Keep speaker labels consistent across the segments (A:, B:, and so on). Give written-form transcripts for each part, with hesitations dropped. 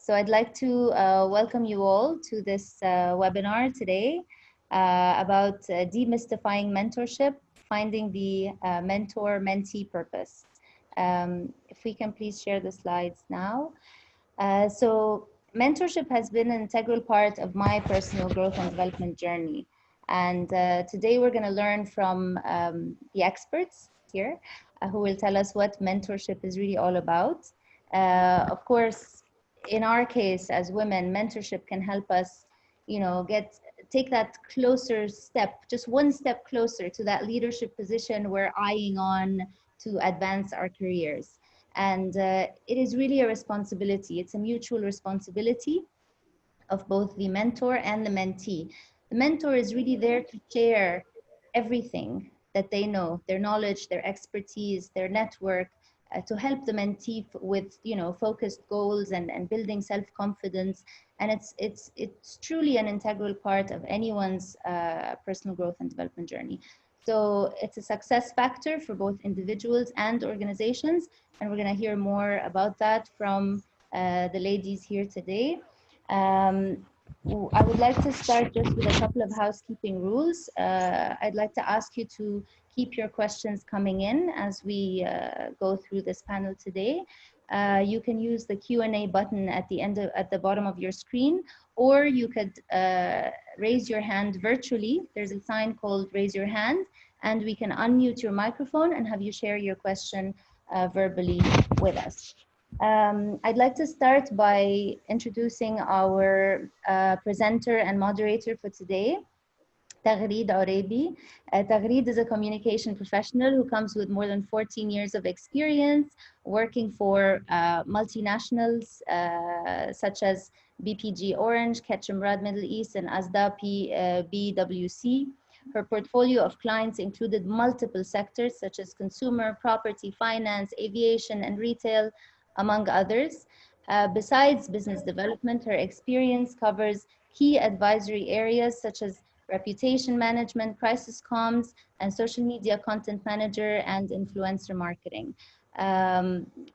A: So I'd like to welcome you all to this webinar today about demystifying mentorship, finding the mentor-mentee purpose. If we can please share the slides now. So mentorship has been an integral part of my personal growth and development journey. And today we're going to learn from the experts here who will tell us what mentorship is really all about. Of course, in our case as women, mentorship can help us, you know, take that closer step, just one step closer to that leadership position we're eyeing on to advance our careers. And it is really a responsibility. It's a mutual responsibility of both the mentor and the mentee. The mentor is really there to share everything that they know, their knowledge, their expertise, their network, to help the mentee with, you know, focused goals and building self-confidence. And it's truly an integral part of anyone's personal growth and development journey. So it's a success factor for both individuals and organizations. And we're going to hear more about that from the ladies here today. I would like to start just with a couple of housekeeping rules. I'd like to ask you to keep your questions coming in as we go through this panel today. You can use the Q&A button at the bottom of your screen, or you could raise your hand virtually. There's a sign called raise your hand, and we can unmute your microphone and have you share your question verbally with us. I'd like to start by introducing our presenter and moderator for today, Taghrid Oraibi. Taghrid is a communication professional who comes with more than 14 years of experience working for multinationals such as BPG Orange, Ketchum Rad Middle East, and Asda BWC. Her portfolio of clients included multiple sectors such as consumer, property, finance, aviation, and retail, among others. Besides business development, her experience covers key advisory areas such as reputation management, crisis comms, and social media content manager and influencer marketing.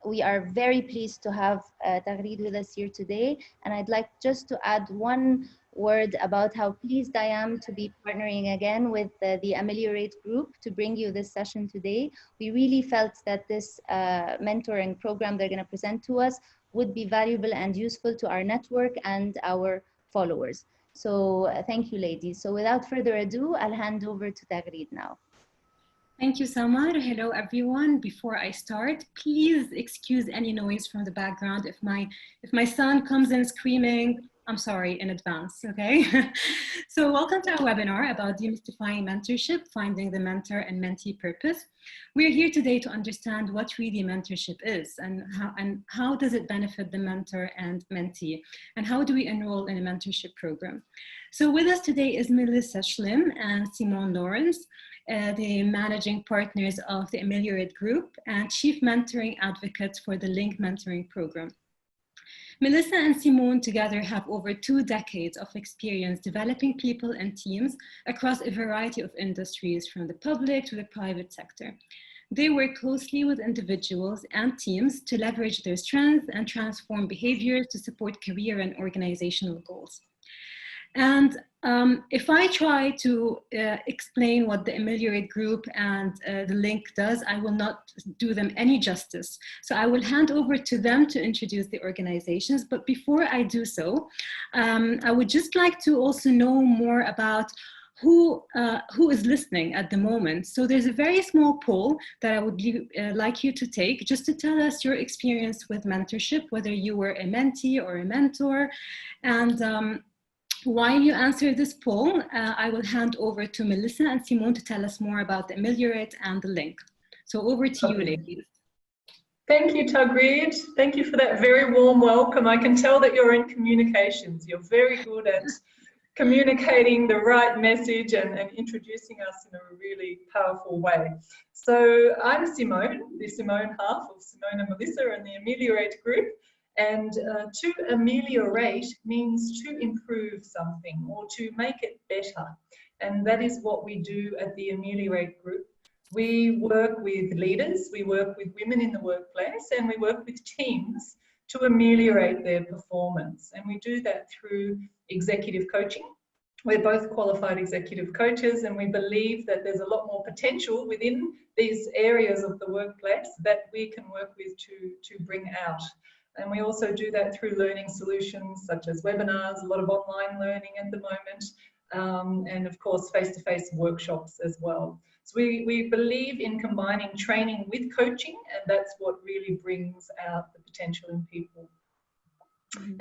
A: We are very pleased to have Taghrid with us here today, and I'd like just to add one word about how pleased I am to be partnering again with the Ameliorate group to bring you this session today. We really felt that this mentoring program they're going to present to us would be valuable and useful to our network and our followers. So thank you, ladies. So without further ado, I'll hand over to Taghrid now.
B: Thank you, Samar. Hello, everyone. Before I start, please excuse any noise from the background. If my son comes in screaming, I'm sorry in advance, okay? So welcome to our webinar about demystifying mentorship, finding the mentor and mentee purpose. We're here today to understand what really mentorship is and how does it benefit the mentor and mentee, and how do we enroll in a mentorship program. So with us today is Melissa Schlimm and Simone Lawrence, the managing partners of the Ameliorate group and chief mentoring advocates for the Link mentoring program. Melissa and Simone together have over 2 decades of experience developing people and teams across a variety of industries, from the public to the private sector. They work closely with individuals and teams to leverage their strengths and transform behaviors to support career and organizational goals. And if I try to explain what the Ameliorate group and the Link does, I will not do them any justice. So I will hand over to them to introduce the organizations. But before I do so, I would just like to also know more about who is listening at the moment. So there's a very small poll that I would like you to take just to tell us your experience with mentorship, whether you were a mentee or a mentor. And while you answer this poll, I will hand over to Melissa and Simone to tell us more about the Ameliorate and the Link. So over to you, ladies.
C: Thank you, Taghrid. Thank you for that very warm welcome. I can tell that you're in communications. You're very good at communicating the right message and introducing us in a really powerful way. So I'm Simone, the Simone half of Simone and Melissa and the Ameliorate group. And to ameliorate means to improve something or to make it better. And that is what we do at the Ameliorate group. We work with leaders, we work with women in the workplace, and we work with teams to ameliorate their performance. And we do that through executive coaching. We're both qualified executive coaches, and we believe that there's a lot more potential within these areas of the workplace that we can work with to bring out. And we also do that through learning solutions such as webinars, a lot of online learning at the moment, and of course face-to-face workshops as well. So we believe in combining training with coaching, and that's what really brings out the potential in people.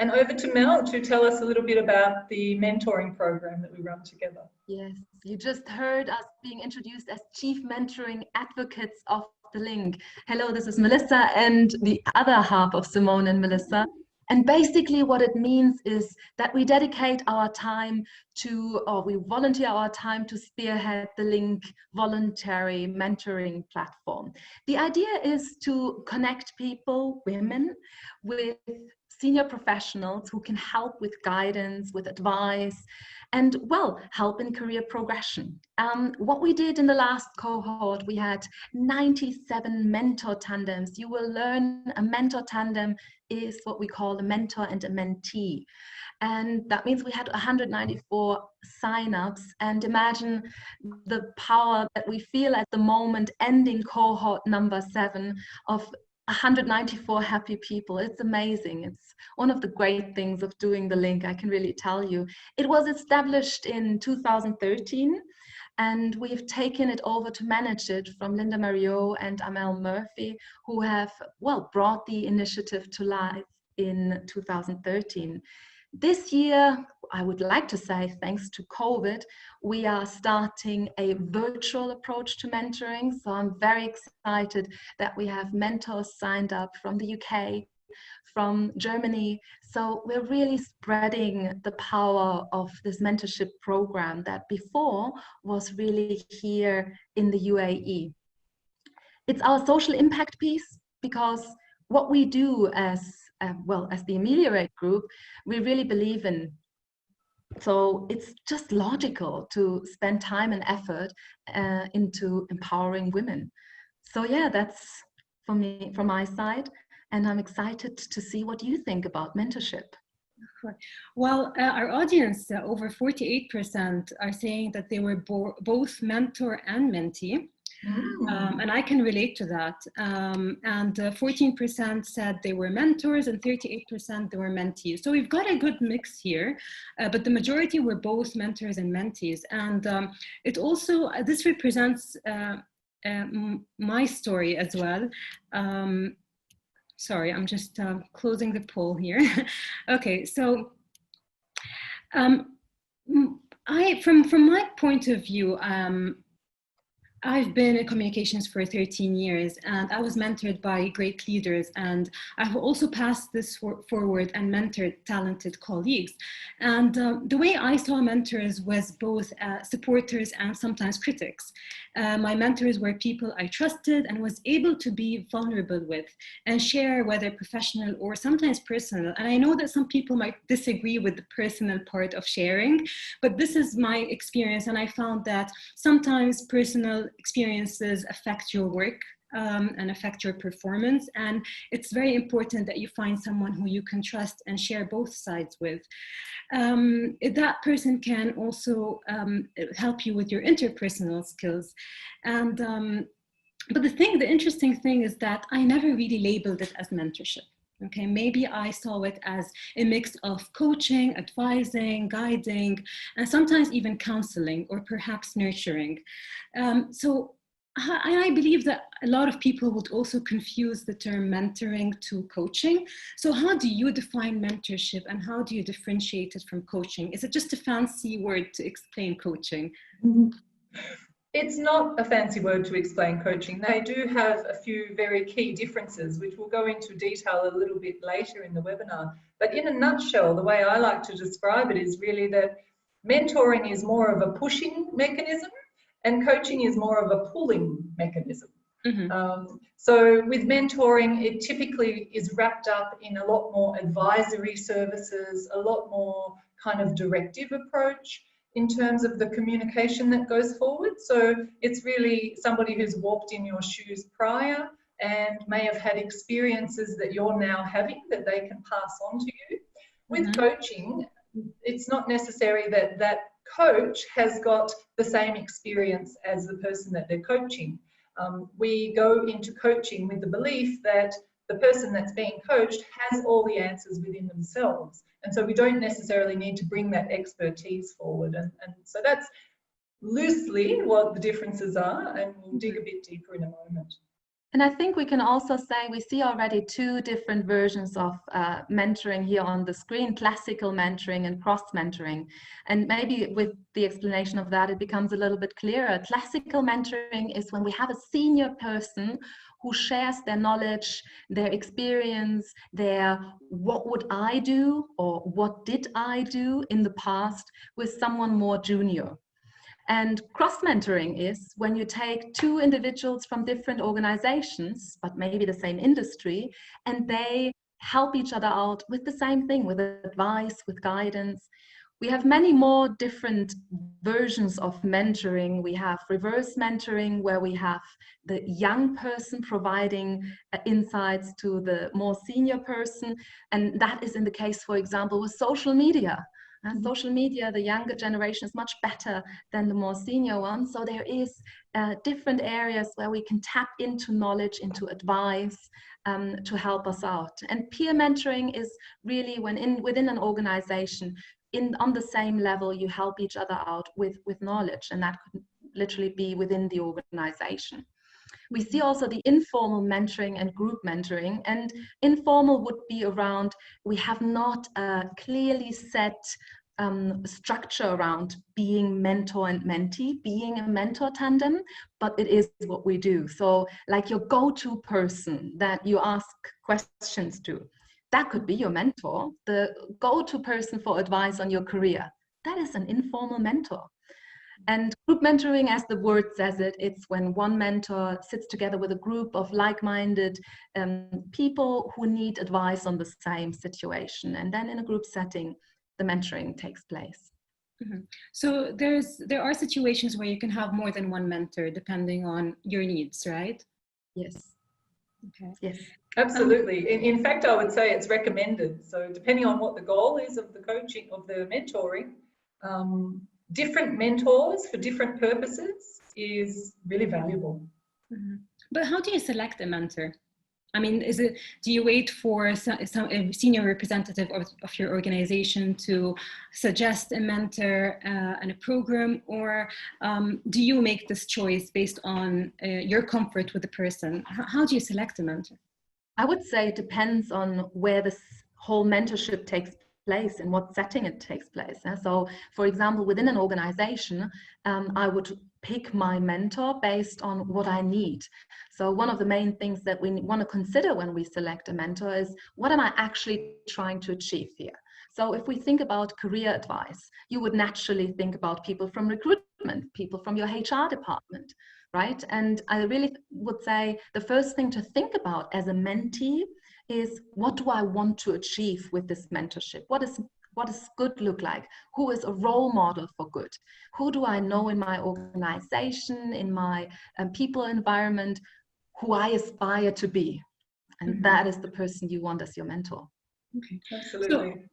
C: And over to Mel to tell us a little bit about the mentoring program that we run together.
D: Yes, you just heard us being introduced as Chief Mentoring Advocates of the Link. Hello, this is Melissa and the other half of Simone and Melissa. And basically what it means is that we dedicate our time to, or we volunteer our time to spearhead the Link voluntary mentoring platform. The idea is to connect people, women, with senior professionals who can help with guidance, with advice, and well, help in career progression. What we did in the last cohort, we had 97 mentor tandems. You will learn a mentor tandem is what we call a mentor and a mentee. And that means we had 194 signups, and imagine the power that we feel at the moment ending cohort number 7 of 194 happy people. It's amazing. It's one of the great things of doing the Link, I can really tell you. It was established in 2013, and we've taken it over to manage it from Linda Mariot and Amel Murphy, who have, well, brought the initiative to life in 2013. This year, I would like to say, thanks to COVID, we are starting a virtual approach to mentoring. So I'm very excited that we have mentors signed up from the UK, from Germany. So we're really spreading the power of this mentorship program that before was really here in the UAE. It's our social impact piece, because what we do as well as the Ameliorate group, we really believe in. So it's just logical to spend time and effort into empowering women. So yeah, that's for me, from my side, and I'm excited to see what you think about mentorship.
B: Well, our audience, over 48% are saying that they were both mentor and mentee. And I can relate to that. And 14% said they were mentors, and 38% they were mentees. So we've got a good mix here, but the majority were both mentors and mentees. And it also, this represents my story as well. Sorry, I'm just closing the poll here. Okay, so from my point of view, I've been in communications for 13 years, and I was mentored by great leaders, and I've also passed this forward and mentored talented colleagues. And the way I saw mentors was both supporters and sometimes critics. My mentors were people I trusted and was able to be vulnerable with and share, whether professional or sometimes personal. And I know that some people might disagree with the personal part of sharing, but this is my experience, and I found that sometimes personal experiences affect your work and affect your performance, and it's very important that you find someone who you can trust and share both sides with. That person can also help you with your interpersonal skills. And but the interesting thing is that I never really labeled it as mentorship. Okay, maybe I saw it as a mix of coaching, advising, guiding, and sometimes even counseling or perhaps nurturing. So I believe that a lot of people would also confuse the term mentoring to coaching. So how do you define mentorship, and how do you differentiate it from coaching? Is it just a fancy word to explain coaching?
C: It's not a fancy word to explain coaching. They do have a few very key differences, which we'll go into detail a little bit later in the webinar. But in a nutshell, the way I like to describe it is really that mentoring is more of a pushing mechanism and coaching is more of a pulling mechanism. So with mentoring, it typically is wrapped up in a lot more advisory services, a lot more kind of directive approach in terms of the communication that goes forward. So it's really somebody who's walked in your shoes prior and may have had experiences that you're now having that they can pass on to you. With coaching, it's not necessary that that coach has got the same experience as the person that they're coaching. We go into coaching with the belief that the person that's being coached has all the answers within themselves. And so we don't necessarily need to bring that expertise forward. And so that's loosely what the differences are, and we'll dig a bit deeper in a moment.
D: And I think we can also say we see already two different versions of mentoring here on the screen, classical mentoring and cross-mentoring. And maybe with the explanation of that, it becomes a little bit clearer. Classical mentoring is when we have a senior person who shares their knowledge, their experience, their what would I do or what did I do in the past with someone more junior. And cross-mentoring is when you take two individuals from different organizations, but maybe the same industry, and they help each other out with the same thing, with advice, with guidance. We have many more different versions of mentoring. We have reverse mentoring, where we have the young person providing insights to the more senior person. And that is in the case, for example, with social media. And social media, the younger generation is much better than the more senior one. So there is different areas where we can tap into knowledge, into advice to help us out. And peer mentoring is really when within an organization, on the same level, you help each other out with knowledge. And that could literally be within the organization. We see also the informal mentoring and group mentoring, and informal would be around, we have not a clearly set structure around being mentor and mentee, being a mentor tandem, but it is what we do. So like your go-to person that you ask questions to, that could be your mentor, the go-to person for advice on your career. That is an informal mentor. And group mentoring, as the word says it, it's when one mentor sits together with a group of like-minded people who need advice on the same situation. And then in a group setting, the mentoring takes place.
B: So there are situations where you can have more than one mentor depending on your needs, right?
D: Yes.
B: Okay.
D: Yes.
C: Absolutely. In fact, I would say it's recommended. So depending on what the goal is of the coaching, of the mentoring, different mentors for different purposes is really valuable.
B: But how do you select a mentor? I mean, do you wait for a senior representative of your organization to suggest a mentor and a program, or do you make this choice based on your comfort with the person? How do you select a mentor?
D: I would say it depends on where this whole mentorship takes place and what setting it takes place. So, for example, within an organization, I would pick my mentor based on what I need. So one of the main things that we want to consider when we select a mentor is, what am I actually trying to achieve here? So if we think about career advice, you would naturally think about people from recruitment, people from your HR department, right? And I really would say the first thing to think about as a mentee is, what do I want to achieve with this mentorship? What does good look like? Who is a role model for good? Who do I know in my organization, in my people environment, who I aspire to be? And that is the person you want as your mentor.
B: Okay.
C: Absolutely.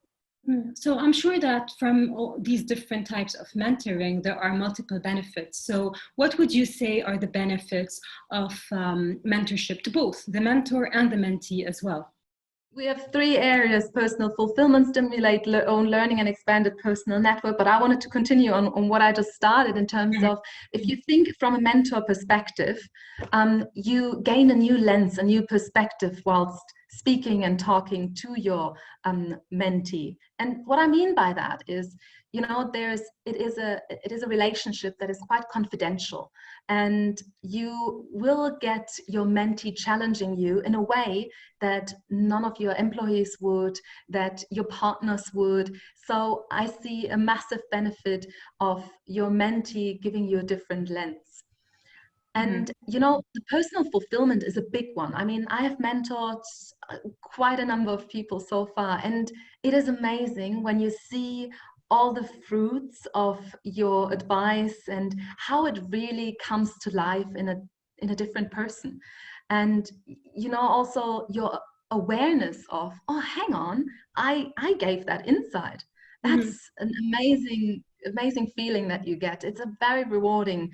B: So I'm sure that from all these different types of mentoring, there are multiple benefits. So what would you say are the benefits of mentorship to both the mentor and the mentee as well?
D: We have three areas: personal fulfillment, stimulate own learning, and expanded personal network. But I wanted to continue on what I just started in terms of, if you think from a mentor perspective, you gain a new lens, a new perspective whilst speaking and talking to your mentee. And what I mean by that is, you know, it is a relationship that is quite confidential, and you will get your mentee challenging you in a way that none of your employees would, that your partners would. So I see a massive benefit of your mentee giving you a different lens. And, you know, the personal fulfillment is a big one. I mean, I have mentored quite a number of people so far, and it is amazing when you see all the fruits of your advice and how it really comes to life in a different person. And, you know, also your awareness of, oh, hang on, I gave that insight. That's an amazing feeling that you get. It's a very rewarding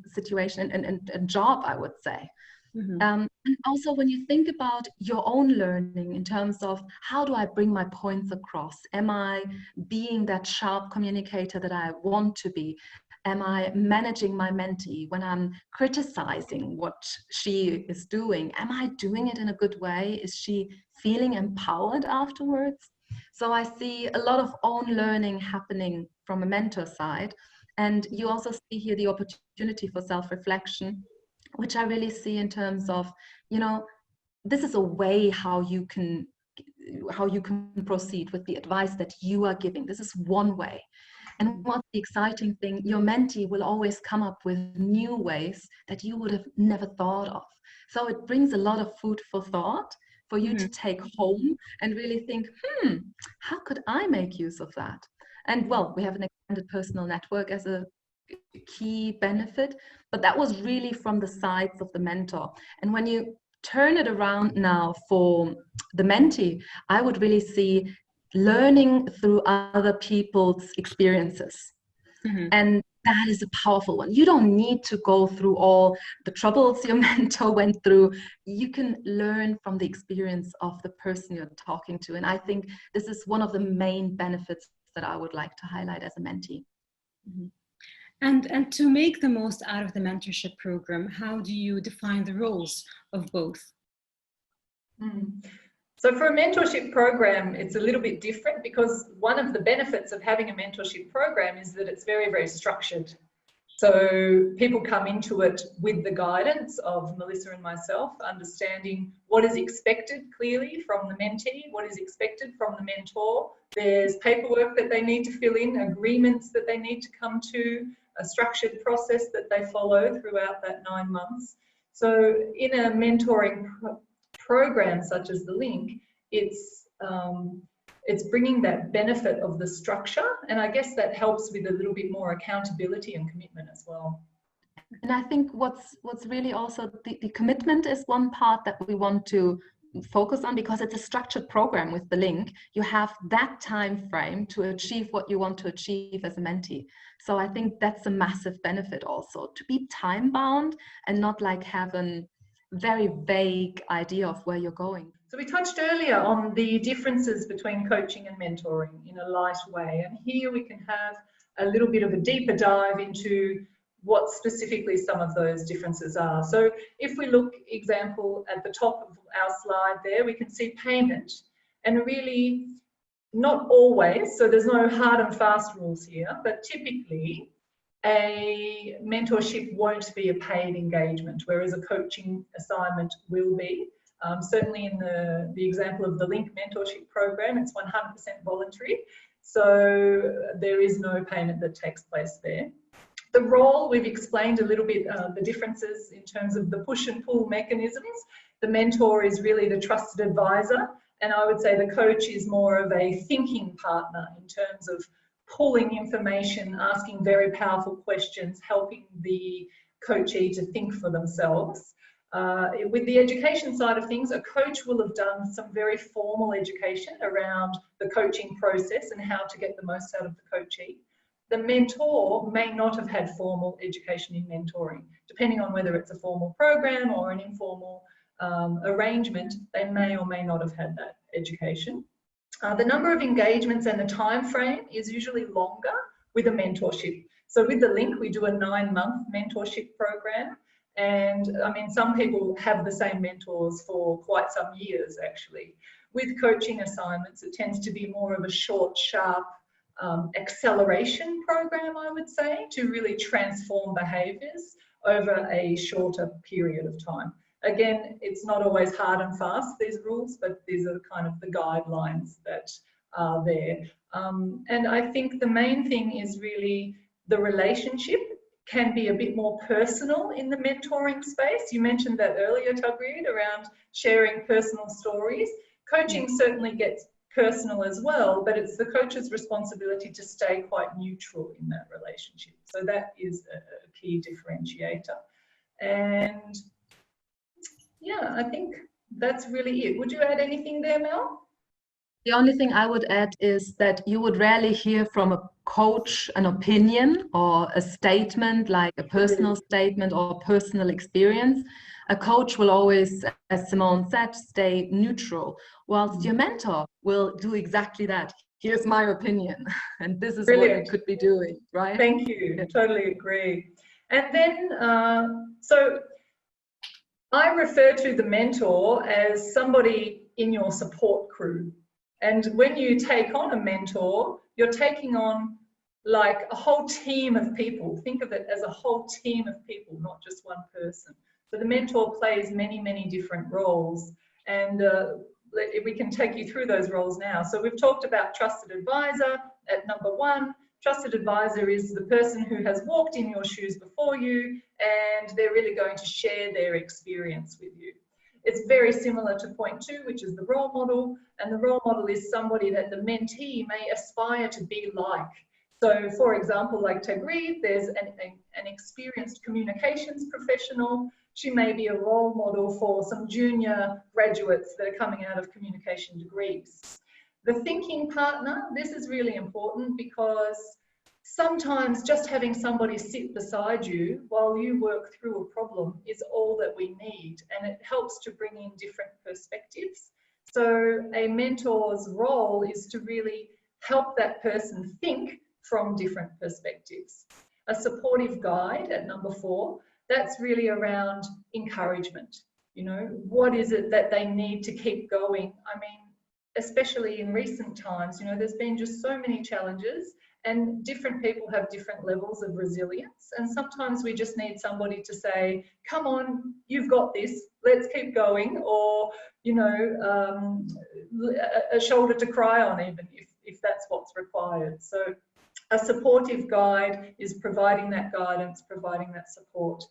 D: situation and job, I would say. And also when you think about your own learning in terms of how do I bring my points across? Am I being that sharp communicator that I want to be? Am I managing my mentee when I'm criticizing what she is doing? Am I doing it in a good way? Is she feeling empowered afterwards? So I see a lot of own learning happening from a mentor side. And you also see here the opportunity for self-reflection, which I really see in terms of, you know, this is a way how you can proceed with the advice that you are giving. This is one way. And what's the exciting thing, your mentee will always come up with new ways that you would have never thought of. So it brings a lot of food for thought for you to take home and really think, how could I make use of that? And well, we have an expanded personal network as a key benefit, but that was really from the sides of the mentor. And when you turn it around now for the mentee, I would really see learning through other people's experiences. And that is a powerful one. You don't need to go through all the troubles your mentor went through. You can learn from the experience of the person you're talking to. And I think this is one of the main benefits that I would like to highlight as a mentee.
B: And to make the most out of the mentorship program, how do you define the roles of both?
C: So for a mentorship program, it's a little bit different because one of the benefits of having a mentorship program is that it's very, very structured. So people come into it with the guidance of Melissa and myself, understanding what is expected clearly from the mentee, what is expected from the mentor. There's paperwork that they need to fill in, agreements that they need to come to, a structured process that they follow throughout that 9 months. So in a mentoring program such as the Link, it's bringing that benefit of the structure, and I guess that helps with a little bit more accountability and commitment as well.
D: And I think what's really also the commitment is one part that we want to focus on, because it's a structured program with the Link. You have that time frame to achieve what you want to achieve as a mentee. So I think that's a massive benefit also, to be time bound and not like have a very vague idea of where you're going.
C: So we touched earlier on the differences between coaching and mentoring in a light way, and here we can have a little bit of a deeper dive into what specifically some of those differences are. So if we look, example, at the top of our slide there, we can see payment, and really not always, so there's no hard and fast rules here, but typically a mentorship won't be a paid engagement, whereas a coaching assignment will be. Certainly in the example of the Link mentorship program, it's 100% voluntary, so there is no payment that takes place there. The role, we've explained a little bit the differences in terms of the push and pull mechanisms. The mentor is really the trusted advisor, and I would say the coach is more of a thinking partner in terms of pulling information, asking very powerful questions, helping the coachee to think for themselves. With the education side of things, a coach will have done some very formal education around the coaching process and how to get the most out of the coachee. The mentor may not have had formal education in mentoring. Depending on whether it's a formal program or an informal arrangement, they may or may not have had that education. The number of engagements and the time frame is usually longer with a mentorship. So with the Link, we do a 9-month mentorship program. And I mean, some people have the same mentors for quite some years, actually. With coaching assignments, it tends to be more of a short, sharp acceleration program, I would say, to really transform behaviours over a shorter period of time. Again, it's not always hard and fast, these rules, but these are kind of the guidelines that are there. And I think the main thing is really the relationship can be a bit more personal in the mentoring space. You mentioned that earlier, Taghrid, around sharing personal stories. Coaching certainly gets personal as well, but it's the coach's responsibility to stay quite neutral in that relationship. So that is a key differentiator. And yeah, I think that's really it. Would you add anything there, Mel?
D: The only thing I would add is that you would rarely hear from a coach an opinion or a statement, like a personal statement or personal experience. A coach will always, as Simone said, stay neutral, whilst your mentor will do exactly that. Here's my opinion, and this is what you could be doing, right?
C: Thank you. Yeah. Totally agree. And then, so I refer to the mentor as somebody in your support crew. And when you take on a mentor, you're taking on like a whole team of people. Think of it as a whole team of people, not just one person. So the mentor plays many, many different roles. And we can take you through those roles now. So we've talked about trusted advisor at number 1. Trusted advisor is the person who has walked in your shoes before you, and they're really going to share their experience with you. It's very similar to point 2, which is the role model. And the role model is somebody that the mentee may aspire to be like. So for example, like Taghrid, there's an experienced communications professional. She may be a role model for some junior graduates that are coming out of communication degrees. The thinking partner, this is really important because sometimes just having somebody sit beside you while you work through a problem is all that we need, and it helps to bring in different perspectives. So a mentor's role is to really help that person think from different perspectives. A supportive guide at number 4, that's really around encouragement. You know, what is it that they need to keep going? I mean, especially in recent times, you know, there's been just so many challenges, and different people have different levels of resilience. And sometimes we just need somebody to say, come on, you've got this, let's keep going. Or, you know, a shoulder to cry on, even if that's what's required. So a supportive guide is providing that guidance, providing that support.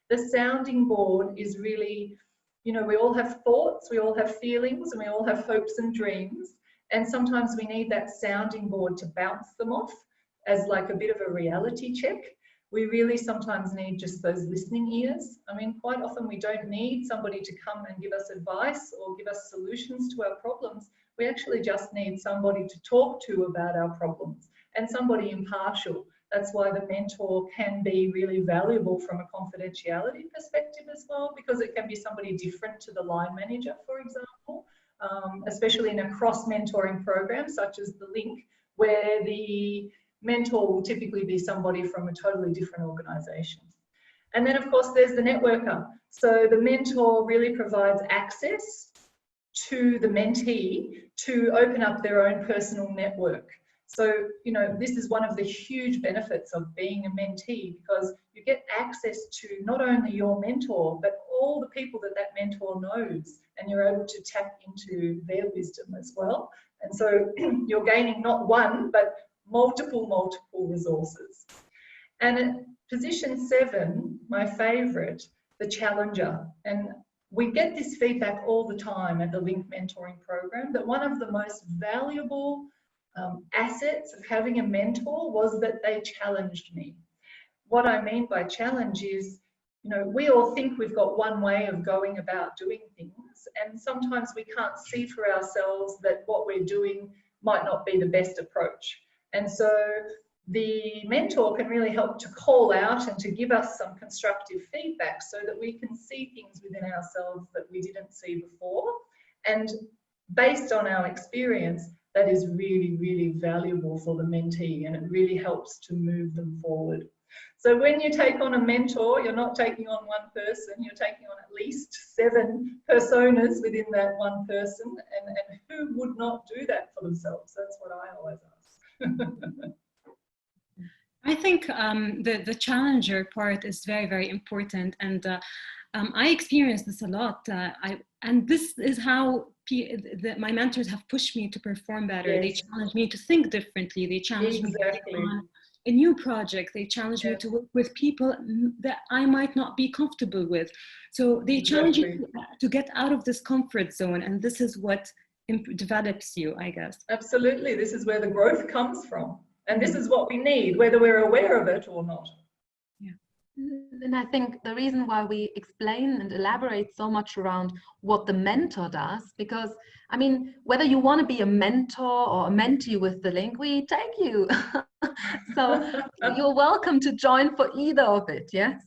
C: The sounding board is really, you know, we all have thoughts, we all have feelings, and we all have hopes and dreams. And sometimes we need that sounding board to bounce them off as like a bit of a reality check. We really sometimes need just those listening ears. I mean, quite often we don't need somebody to come and give us advice or give us solutions to our problems. We actually just need somebody to talk to about our problems, and somebody impartial. That's why the mentor can be really valuable from a confidentiality perspective as well, because it can be somebody different to the line manager, for example, especially in a cross-mentoring program such as the Link, where the mentor will typically be somebody from a totally different organisation. And then, of course, there's the networker. So the mentor really provides access to the mentee to open up their own personal network. So, you know, this is one of the huge benefits of being a mentee, because you get access to not only your mentor, but all the people that that mentor knows, and you're able to tap into their wisdom as well. And so you're gaining not one, but multiple resources. And at position 7, my favorite, the challenger. And we get this feedback all the time at the Link mentoring program, that one of the most valuable assets of having a mentor was that they challenged me. What I mean by challenge is, you know, we all think we've got one way of going about doing things, and sometimes we can't see for ourselves that what we're doing might not be the best approach. And so the mentor can really help to call out and to give us some constructive feedback so that we can see things within ourselves that we didn't see before. And based on our experience, that is really, really valuable for the mentee, and it really helps to move them forward. So when you take on a mentor, you're not taking on one person, you're taking on at least 7 personas within that one person, and who would not do that for themselves? That's what I always ask.
B: I think the challenger part is very, very important, and I experience this a lot. And this is how my mentors have pushed me to perform better. Yes. They challenge me to think differently. They challenge me to take on a new project. They challenge me to work with people that I might not be comfortable with. So they challenge you to get out of this comfort zone, and this is what develops you, I guess.
C: Absolutely. This is where the growth comes from. And this is what we need, whether we're aware of it or not.
B: Yeah.
D: And I think the reason why we explain and elaborate so much around what the mentor does, because I mean, whether you want to be a mentor or a mentee with the link, we take you. So you're welcome to join for either of it, yes?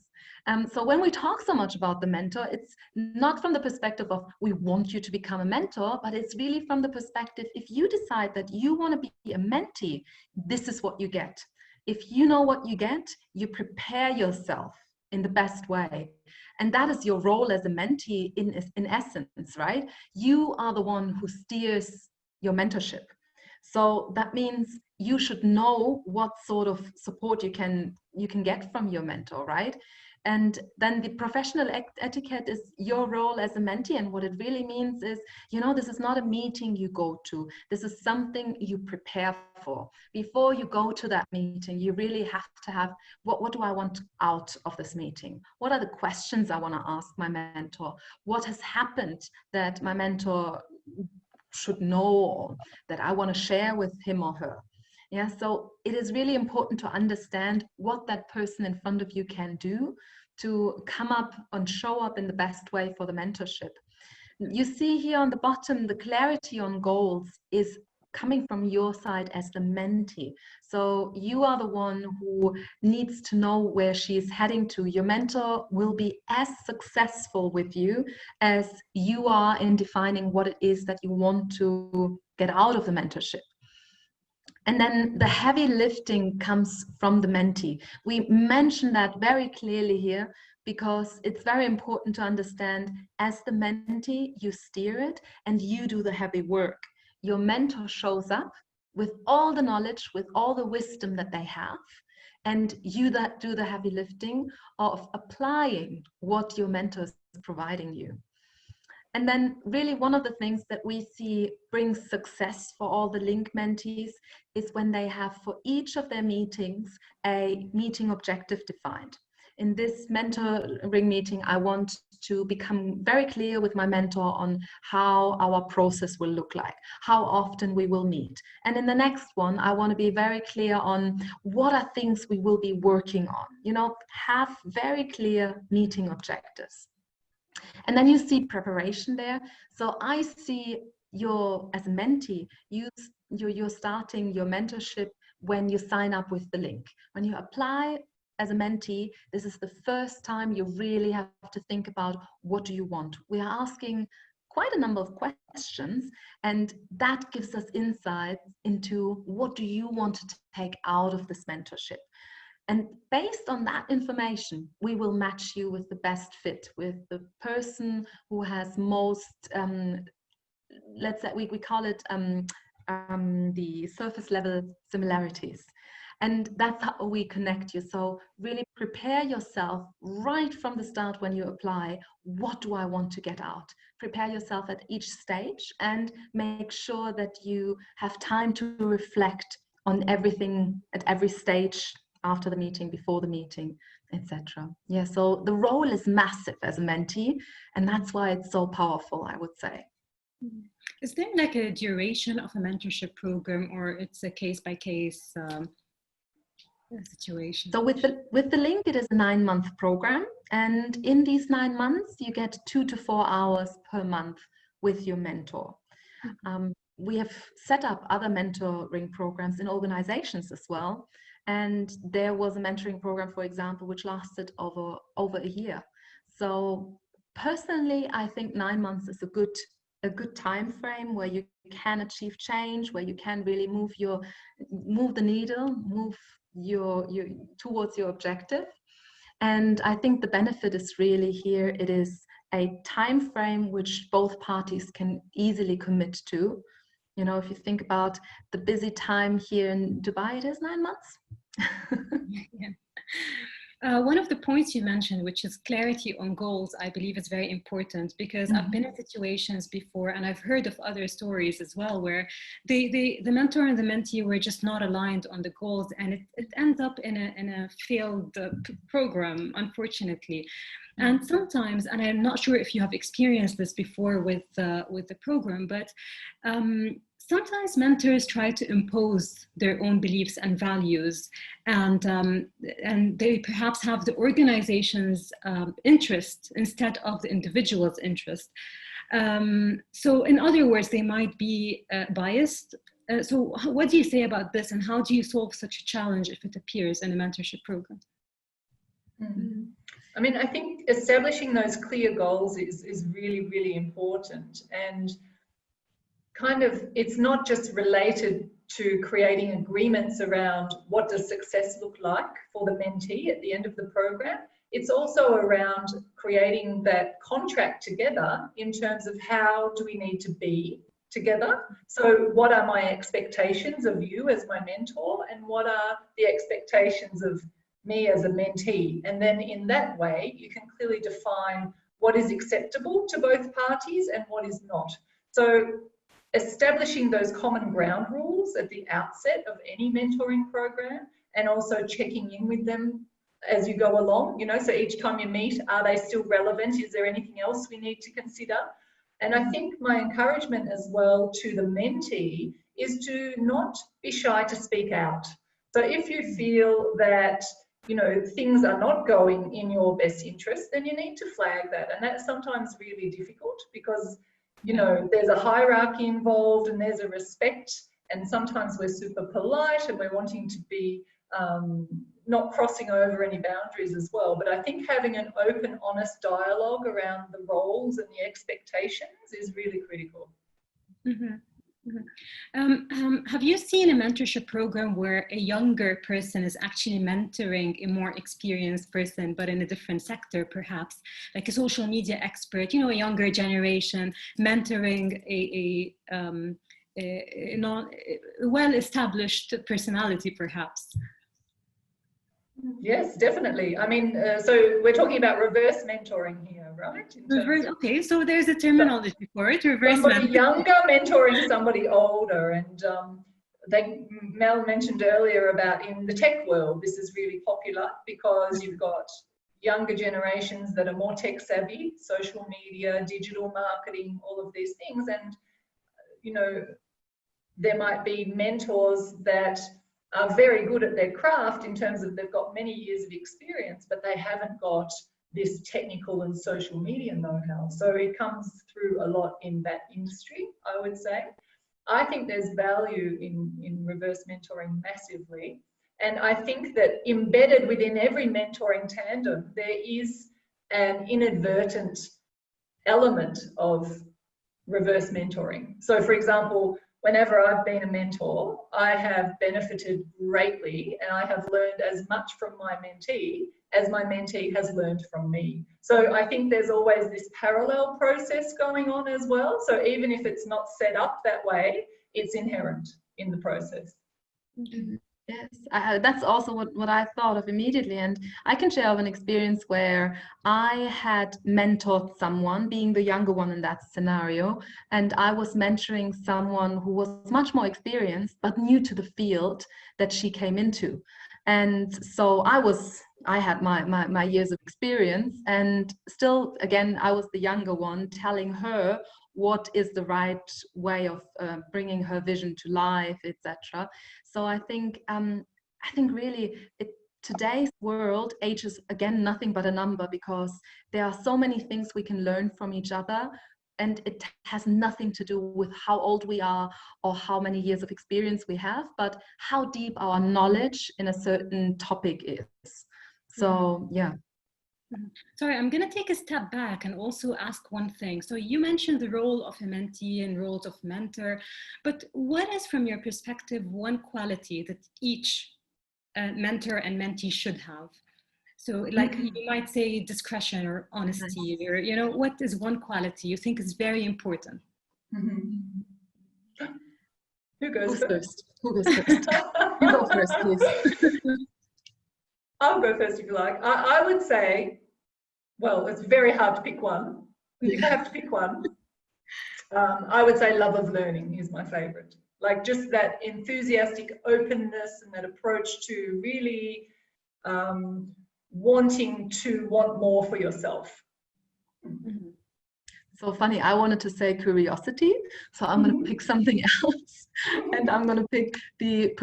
D: So when we talk so much about the mentor, it's not from the perspective of we want you to become a mentor, but it's really from the perspective, if you decide that you want to be a mentee, this is what you get. If you know what you get, you prepare yourself in the best way. And that is your role as a mentee in essence, right? You are the one who steers your mentorship. So that means you should know what sort of support you can get from your mentor, right? And then the professional etiquette is your role as a mentee. And what it really means is, you know, this is not a meeting you go to. This is something you prepare for. Before you go to that meeting, you really have to have, what do I want out of this meeting? What are the questions I want to ask my mentor? What has happened that my mentor should know, or that I want to share with him or her? Yeah, so it is really important to understand what that person in front of you can do to come up and show up in the best way for the mentorship. You see here on the bottom, the clarity on goals is coming from your side as the mentee. So you are the one who needs to know where she is heading to. Your mentor will be as successful with you as you are in defining what it is that you want to get out of the mentorship. And then the heavy lifting comes from the mentee. We mentioned that very clearly here because it's very important to understand, as the mentee, you steer it and you do the heavy work. Your mentor shows up with all the knowledge, with all the wisdom that they have, and you that do the heavy lifting of applying what your mentor is providing you. And then really one of the things that we see brings success for all the link mentees is when they have for each of their meetings a meeting objective defined. In this mentoring meeting, I want to become very clear with my mentor on how our process will look like, how often we will meet. And in the next one, I want to be very clear on what are things we will be working on. You know, have very clear meeting objectives. And then you see preparation there. So I see as a mentee, you're starting your mentorship when you sign up with the link. When you apply as a mentee, this is the first time you really have to think about, what do you want? We are asking quite a number of questions, and that gives us insight into what do you want to take out of this mentorship. And based on that information, we will match you with the best fit, with the person who has most, let's say, we call it the surface level similarities. And that's how we connect you. So really prepare yourself right from the start when you apply. What do I want to get out? Prepare yourself at each stage and make sure that you have time to reflect on everything at every stage, after the meeting, before the meeting, etc. Yeah, so the role is massive as a mentee, and that's why it's so powerful, I would say.
B: Is there like a duration of a mentorship program, or it's a case-by-case situation?
D: So with the link, it is a 9-month program, and in these 9 months, you get 2 to 4 hours per month with your mentor. We have set up other mentoring programs in organizations as well. And there was a mentoring program, for example, which lasted over a year. So personally, I think 9 months is a good time frame where you can achieve change, where you can really move the needle, move your towards your objective. And I think the benefit is really here. It is a time frame which both parties can easily commit to. You know, if you think about the busy time here in Dubai, it is 9 months.
B: Yeah. One of the points you mentioned, which is clarity on goals, I believe is very important, because I've been in situations before, and I've heard of other stories as well, where the mentor and the mentee were just not aligned on the goals, and it ends up in a failed program, unfortunately. And sometimes, and I'm not sure if you have experienced this before with the program, but sometimes mentors try to impose their own beliefs and values, and they perhaps have the organization's interest instead of the individual's interest. So in other words, they might be biased. So what do you say about this, and how do you solve such a challenge if it appears in a mentorship program?
C: I mean, I think establishing those clear goals is really, really important. And kind of, it's not just related to creating agreements around what does success look like for the mentee at the end of the program. It's also around creating that contract together in terms of how do we need to be together. So what are my expectations of you as my mentor, and what are the expectations of me as a mentee? And then in that way, you can clearly define what is acceptable to both parties and what is not. So establishing those common ground rules at the outset of any mentoring program, and also checking in with them as you go along, you know, so each time you meet, are they still relevant? Is there anything else we need to consider? And I think my encouragement as well to the mentee is to not be shy to speak out. So if you feel that, you know, things are not going in your best interest, then you need to flag that. And that's sometimes really difficult because, you know, there's a hierarchy involved and there's a respect, and sometimes we're super polite and we're wanting to be not crossing over any boundaries as well. But I think having an open, honest dialogue around the roles and the expectations is really critical.
B: Have you seen a mentorship program where a younger person is actually mentoring a more experienced person, but in a different sector, perhaps, like a social media expert, you know, a younger generation mentoring a well-established personality, perhaps?
C: Yes, definitely. I mean, so we're talking about reverse mentoring here, right?
B: Reverse, okay, so there's a terminology for it, reverse
C: somebody
B: mentoring.
C: Younger mentoring somebody older. And Mel mentioned earlier about in the tech world, this is really popular because you've got younger generations that are more tech savvy, social media, digital marketing, all of these things. And, you know, there might be mentors that are very good at their craft in terms of they've got many years of experience, but they haven't got this technical and social media know-how. So it comes through a lot in that industry, I would say. I think there's value in reverse mentoring massively. And I think that embedded within every mentoring tandem, there is an inadvertent element of reverse mentoring. So for example, whenever I've been a mentor, I have benefited greatly, and I have learned as much from my mentee as my mentee has learned from me. So I think there's always this parallel process going on as well. So even if it's not set up that way, it's inherent in the process.
D: Yes, that's also what I thought of immediately. And I can share of an experience where I had mentored someone, being the younger one in that scenario, and I was mentoring someone who was much more experienced, but new to the field that she came into. And so I had my years of experience, and still, again, I was the younger one telling her what is the right way of bringing her vision to life, etc. So I think really today's world, age is again nothing but a number, because there are so many things we can learn from each other, and it has nothing to do with how old we are or how many years of experience we have, but how deep our knowledge in a certain topic is. So yeah.
B: Sorry, I'm going to take a step back and also ask one thing. So you mentioned the role of a mentee and roles of mentor, but what is, from your perspective, one quality that each mentor and mentee should have? So like you might say discretion or honesty, or, you know, what is one quality you think is very important?
C: Who goes first?
D: Who goes first? You go first, please.
C: I'll go first if you like. I would say, well, it's very hard to pick one. If I have to pick one, I would say love of learning is my favorite. Like just that enthusiastic openness and that approach to really wanting to want more for yourself.
D: so funny. I wanted to say curiosity, so I'm going to pick something else, and I'm going to pick the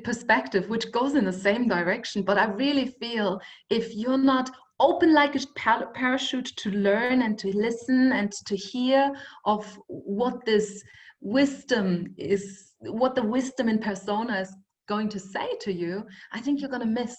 D: perspective, which goes in the same direction. But I really feel if you're not open like a parachute to learn and to listen and to hear of what this wisdom is, what the wisdom in persona is going to say to you, I think you're going to miss.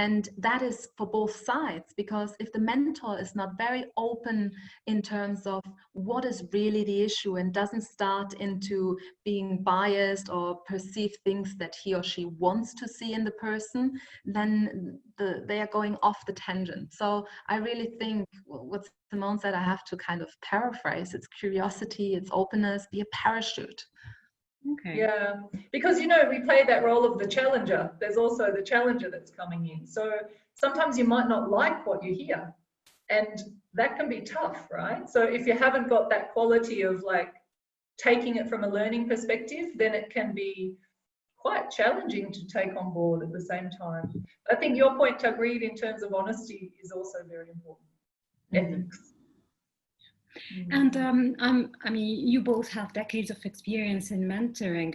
D: And that is for both sides, because if the mentor is not very open in terms of what is really the issue and doesn't start into being biased or perceive things that he or she wants to see in the person, then they are going off the tangent. So I really think what Simone said, I have to kind of paraphrase. It's curiosity, it's openness, be a parachute.
B: Okay.
C: Yeah, because, you know, we play that role of the challenger. There's also the challenger that's coming in. So sometimes you might not like what you hear, and that can be tough, right? So if you haven't got that quality of like taking it from a learning perspective, then it can be quite challenging to take on board at the same time. I think your point, Taghrid, in terms of honesty is also very important. Ethics.
B: And I mean, you both have decades of experience in mentoring,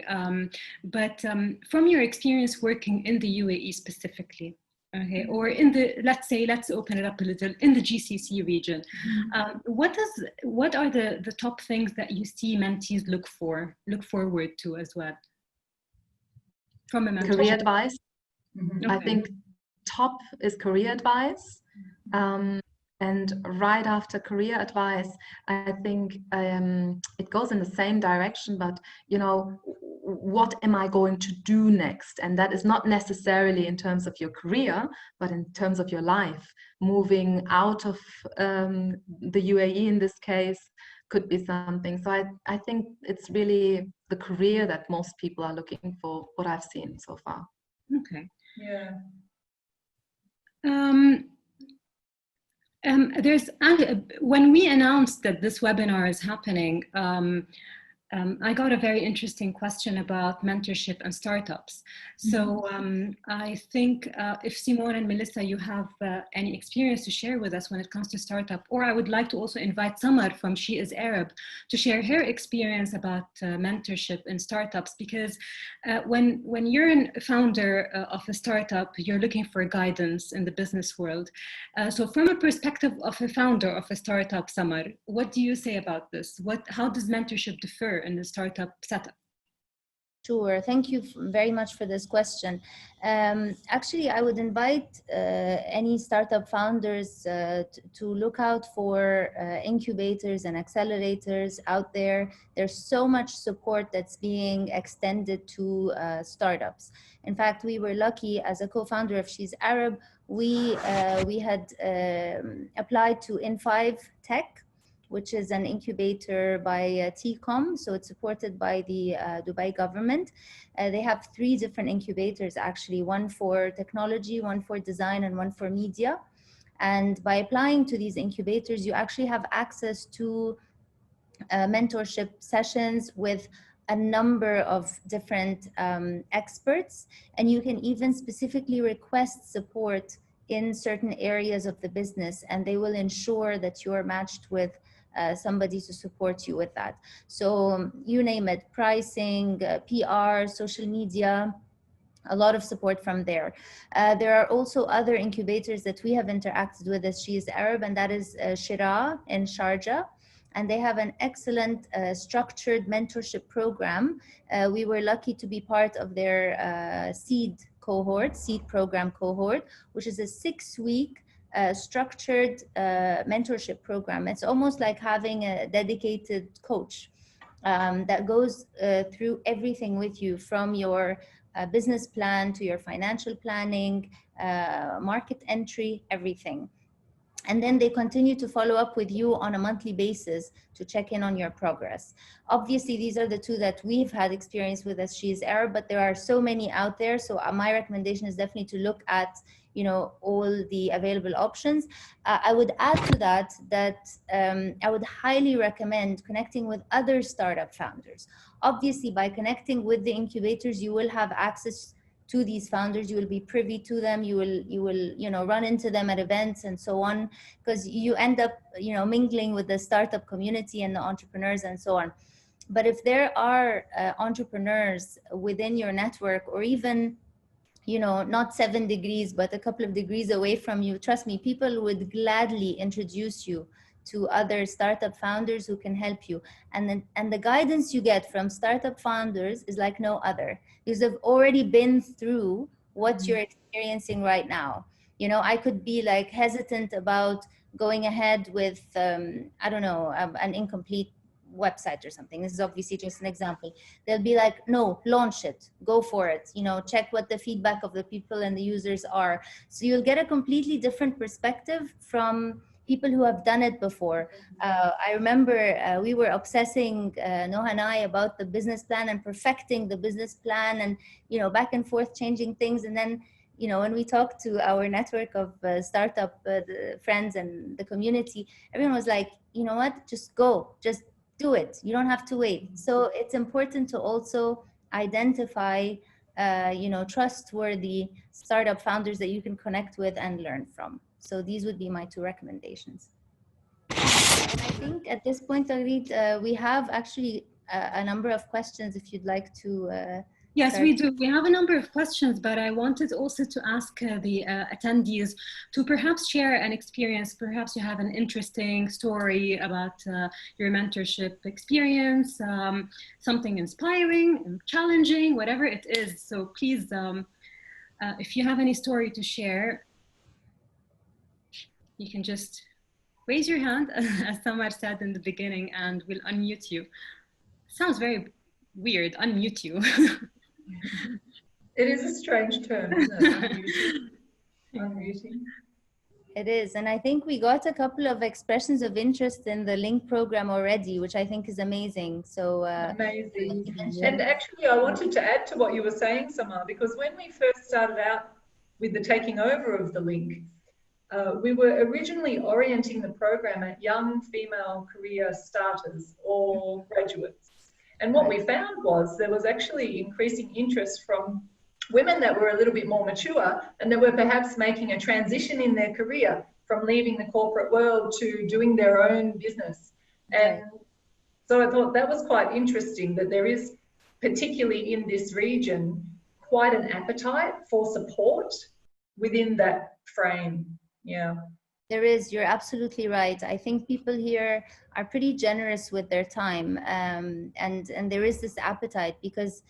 B: but from your experience working in the UAE specifically, okay, or in the, let's open it up a little, in the GCC region, what are the top things that you see mentees look forward to as well from a mentor?
D: Career advice.
B: Okay.
D: I think top is career advice. And right after career advice, I think it goes in the same direction, but, you know, what am I going to do next? And that is not necessarily in terms of your career, but in terms of your life. Moving out of the UAE in this case could be something. So I think it's really the career that most people are looking for, what I've seen so far.
B: Okay.
C: Yeah.
B: When we announced that this webinar is happening, I got a very interesting question about mentorship and startups. So I think if Simone and Melissa, you have any experience to share with us when it comes to startup, or I would like to also invite Samar from She is Arab to share her experience about mentorship in startups, because when you're a founder of a startup, you're looking for guidance in the business world. So from a perspective of a founder of a startup, Samar, what do you say about this? How does mentorship differ in the startup setup?
A: Sure, thank you very much for this question. Actually, I would invite any startup founders to look out for incubators and accelerators out there. There's so much support that's being extended to startups. In fact, we were lucky as a co-founder of She's Arab, we had applied to In5 Tech, which is an incubator by TCOM, so it's supported by the Dubai government. They have 3 different incubators actually, one for technology, one for design, and one for media. And by applying to these incubators, you actually have access to mentorship sessions with a number of different experts, and you can even specifically request support in certain areas of the business, and they will ensure that you're matched with somebody to support you with that. So you name it, pricing, PR, social media, a lot of support from there. There are also other incubators that we have interacted with as She is Arab, and that is Shira in Sharjah. And they have an excellent structured mentorship program. We were lucky to be part of their seed program cohort, which is a 6-week structured mentorship program. It's almost like having a dedicated coach that goes through everything with you, from your business plan to your financial planning, market entry, everything. And then they continue to follow up with you on a monthly basis to check in on your progress. Obviously, these are the 2 that we've had experience with as She is Arab, but there are so many out there. So my recommendation is definitely to look at, you know, all the available options. I would add to that I would highly recommend connecting with other startup founders. Obviously, by connecting with the incubators, you will have access to these founders. You will be privy to them. You will run into them at events and so on, because you end up, mingling with the startup community and the entrepreneurs and so on. But if there are entrepreneurs within your network, or even, not 7 degrees, but a couple of degrees away from you, trust me, people would gladly introduce you to other startup founders who can help you. And the guidance you get from startup founders is like no other, because they've already been through what you're experiencing right now. I could be like hesitant about going ahead with, I don't know, an incomplete website or something. This is obviously just an example. They'll be like, no, launch it, go for it, check what the feedback of the people and the users are. So you'll get a completely different perspective from people who have done it before. I remember we were obsessing, Noah and I, about the business plan and perfecting the business plan, and back and forth changing things. And then when we talked to our network of startup friends and the community, everyone was like, you know what, just go, just do it. You don't have to wait. So it's important to also identify, trustworthy startup founders that you can connect with and learn from. So these would be my 2 recommendations. And I think at this point, Taghrid, we have actually a number of questions if you'd like to.
B: Yes, we do. We have a number of questions, but I wanted also to ask the attendees to perhaps share an experience. Perhaps you have an interesting story about your mentorship experience, something inspiring, challenging, whatever it is. So please, if you have any story to share, you can just raise your hand, as Samar said in the beginning, and we'll unmute you. Sounds very weird, unmute you.
C: It is a strange term, isn't it? Unmuting.
A: It is. And I think we got a couple of expressions of interest in the link program already, which I think is amazing. So
C: amazing. And actually, I wanted to add to what you were saying, Samar, because when we first started out with the taking over of the link, we were originally orienting the program at young female career starters or graduates. And what we found was there was actually increasing interest from women that were a little bit more mature and that were perhaps making a transition in their career from leaving the corporate world to doing their own business. And so I thought that was quite interesting, that there is, particularly in this region, quite an appetite for support within that frame. Yeah.
A: There is, you're absolutely right. I think people here are pretty generous with their time, and there is this appetite, because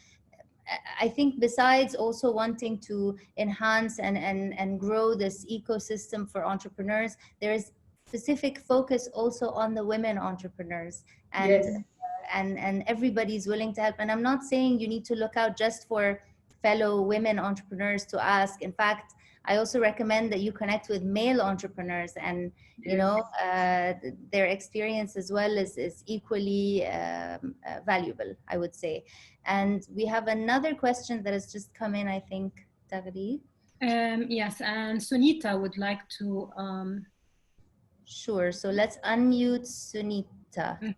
A: I think besides also wanting to enhance and grow this ecosystem for entrepreneurs, there is specific focus also on the women entrepreneurs, and and everybody's willing to help. And I'm not saying you need to look out just for fellow women entrepreneurs to ask. In fact, I also recommend that you connect with male entrepreneurs, and their experience as well is equally valuable, I would say. And we have another question that has just come in, I think, Taghrid.
B: Yes, and Sunita would like to.
A: Sure, so let's unmute Sunita.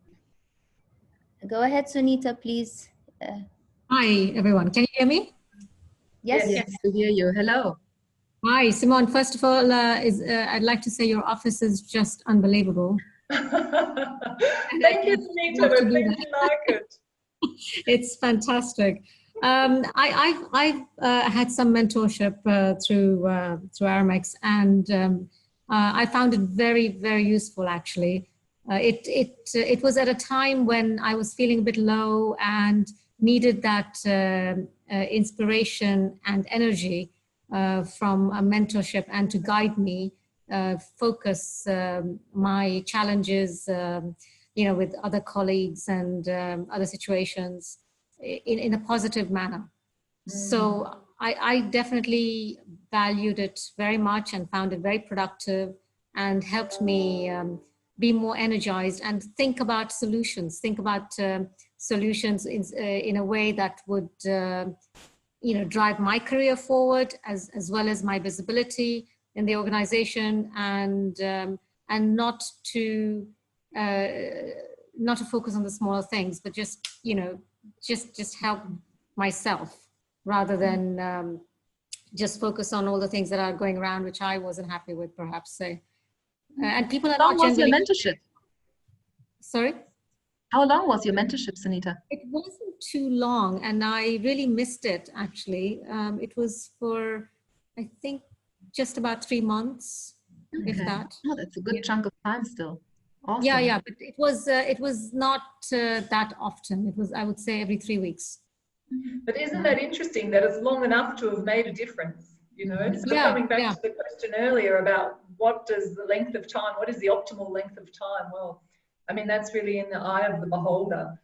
A: Go ahead, Sunita, please.
E: Hi, everyone. Can you hear me?
A: Yes.
D: Yes, we hear you. Hello.
E: Hi, Simone. First of all, I'd like to say your office is just unbelievable.
C: Thank you, Sunita. We're pleased you like it.
E: It's fantastic. I've had some mentorship through Aramex, and I found it very, very useful. Actually, it was at a time when I was feeling a bit low and needed that inspiration and energy from a mentorship, and to guide me focus my challenges, with other colleagues and other situations in a positive manner. So I definitely valued it very much and found it very productive, and helped me be more energized and think about solutions, in a way that would drive my career forward, as well as my visibility in the organization, and not to focus on the smaller things, but just help myself, rather than just focus on all the things that are going around, which I wasn't happy with, perhaps. So, and people are
D: How long
E: not
D: was your
E: generally.
D: mentorship?
E: Sorry?
D: How long was your mentorship, Sunita?
E: It wasn't too long, and I really missed it, actually. It was for, I think, just about 3 months, if that.
D: Oh, that's a good chunk of time still. Awesome.
E: Yeah, but it was not that often. It was, I would say, every 3 weeks.
C: But isn't that interesting that it's long enough to have made a difference, you know? So coming back to the question earlier about what does the length of time, what is the optimal length of time? Well, I mean, that's really in the eye of the beholder.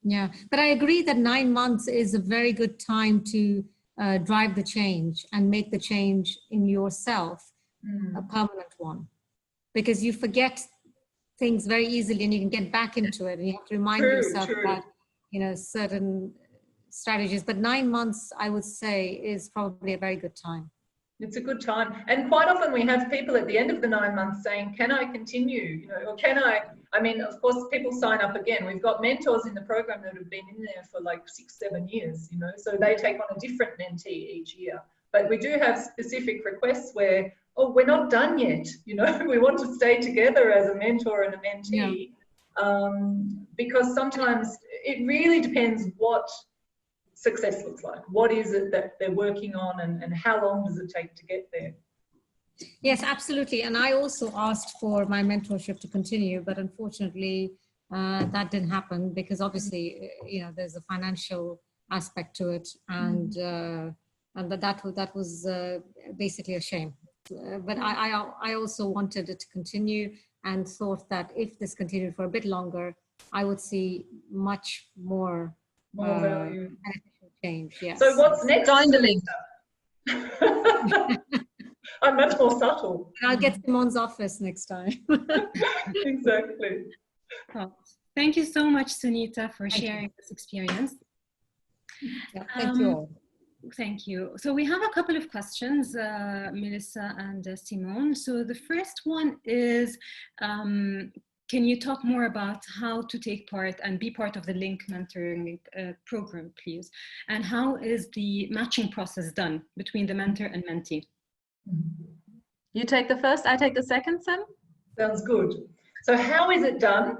E: Yeah, but I agree that 9 months is a very good time to drive the change and make the change in yourself a permanent one, because you forget things very easily and you can get back into it, and you have to remind yourself about, you know, certain strategies. But 9 months, I would say, is probably a very good time.
C: It's a good time. And quite often we have people at the end of the 9 months saying, can I continue? You know, or can I mean, of course, people sign up again. We've got mentors in the program that have been in there for like 6-7 years, you know, so they take on a different mentee each year. But we do have specific requests where, oh, we're not done yet, you know, we want to stay together as a mentor and a mentee. Because sometimes it really depends what success looks like. What is it that they're working on, and how long does it take to get there?
E: Yes, absolutely. And I also asked for my mentorship to continue, but unfortunately that didn't happen, because obviously, you know, there's a financial aspect to it, and that was basically a shame. But I also wanted it to continue, and thought that if this continued for a bit longer, I would see much more
C: value.
E: beneficial change. Yes.
C: So what's next?
D: Join the link.
C: I'm much more subtle.
E: I'll get Simone's office next time.
C: Exactly.
B: Oh, thank you so much, Sunita, for sharing this experience.
E: Yeah, thank you all.
B: Thank you. So we have a couple of questions, Melissa and Simone. So the first one is, can you talk more about how to take part and be part of the Link mentoring program, please? And how is the matching process done between the mentor and mentee?
D: You take the first, I take the second, Sam?
C: Sounds good. So how is it done?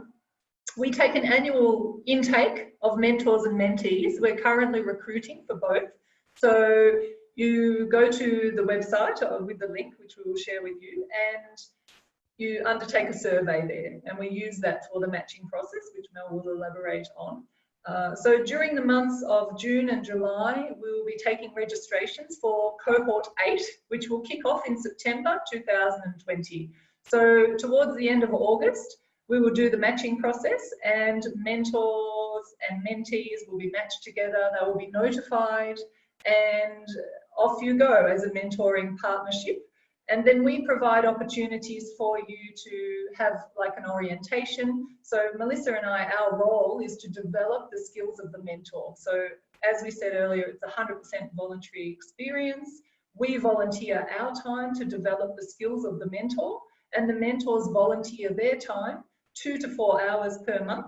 C: We take an annual intake of mentors and mentees. We're currently recruiting for both. So you go to the website with the link, which we will share with you, and you undertake a survey there, and we use that for the matching process, which Mel will elaborate on. So during the months of June and July, we will be taking registrations for cohort 8, which will kick off in September 2020. So towards the end of August, we will do the matching process, and mentors and mentees will be matched together. They will be notified, and off you go as a mentoring partnership. And then we provide opportunities for you to have like an orientation. So Melissa and I, our role is to develop the skills of the mentor. So as we said earlier, it's 100% voluntary experience. We volunteer our time to develop the skills of the mentor, and the mentors volunteer their time 2 to 4 hours per month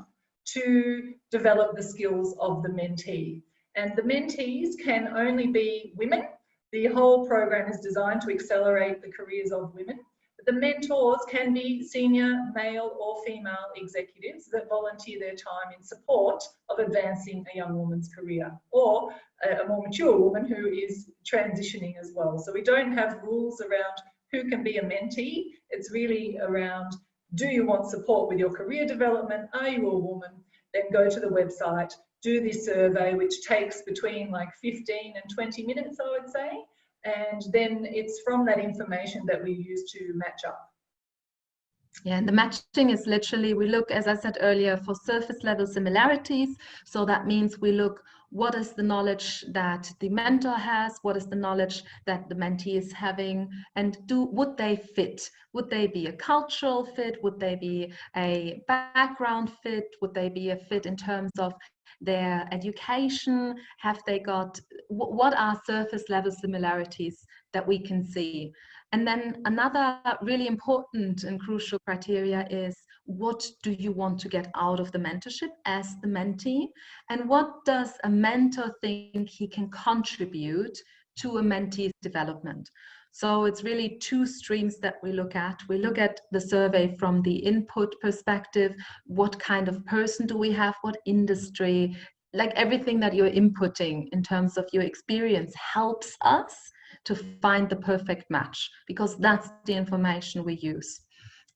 C: to develop the skills of the mentee. And the mentees can only be women. The whole program is designed to accelerate the careers of women. The mentors can be senior male or female executives that volunteer their time in support of advancing a young woman's career, or a more mature woman who is transitioning as well. So we don't have rules around who can be a mentee. It's really around, do you want support with your career development? Are you a woman? Then go to the website, do this survey, which takes between like 15 and 20 minutes, I would say. And then it's from that information that we use to match up.
D: Yeah, and the matching is literally, we look, as I said earlier, for surface level similarities. So that means we look, what is the knowledge that the mentor has? What is the knowledge that the mentee is having? And would they fit? Would they be a cultural fit? Would they be a background fit? Would they be a fit in terms of their education? Have they got, what are surface level similarities that we can see? And then another really important and crucial criteria is, what do you want to get out of the mentorship as the mentee? And what does a mentor think he can contribute to a mentee's development. So it's really two streams that we look at. We look at the survey from the input perspective. What kind of person do we have? What industry? Like everything that you're inputting in terms of your experience helps us to find the perfect match, because that's the information we use.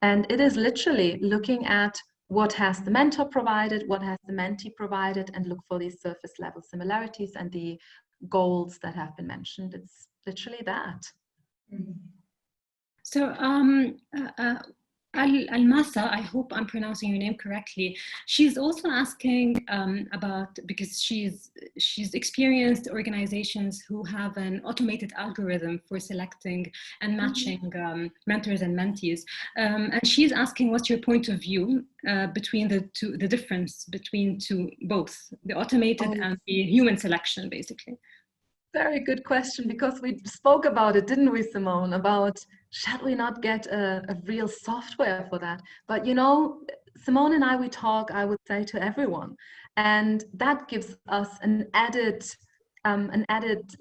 D: And it is literally looking at what has the mentor provided, what has the mentee provided, and look for these surface level similarities and the goals that have been mentioned. It's literally that.
B: So Almasa, I hope I'm pronouncing your name correctly. She's also asking about, because she's experienced organizations who have an automated algorithm for selecting and matching mentors and mentees. And she's asking, what's your point of view between the difference between both the automated and the human selection, basically?
D: Very good question, because we spoke about it, didn't we, Simone, about should we not get a real software for that? But you know, Simone and we talk, I would say, to everyone, and that gives us an added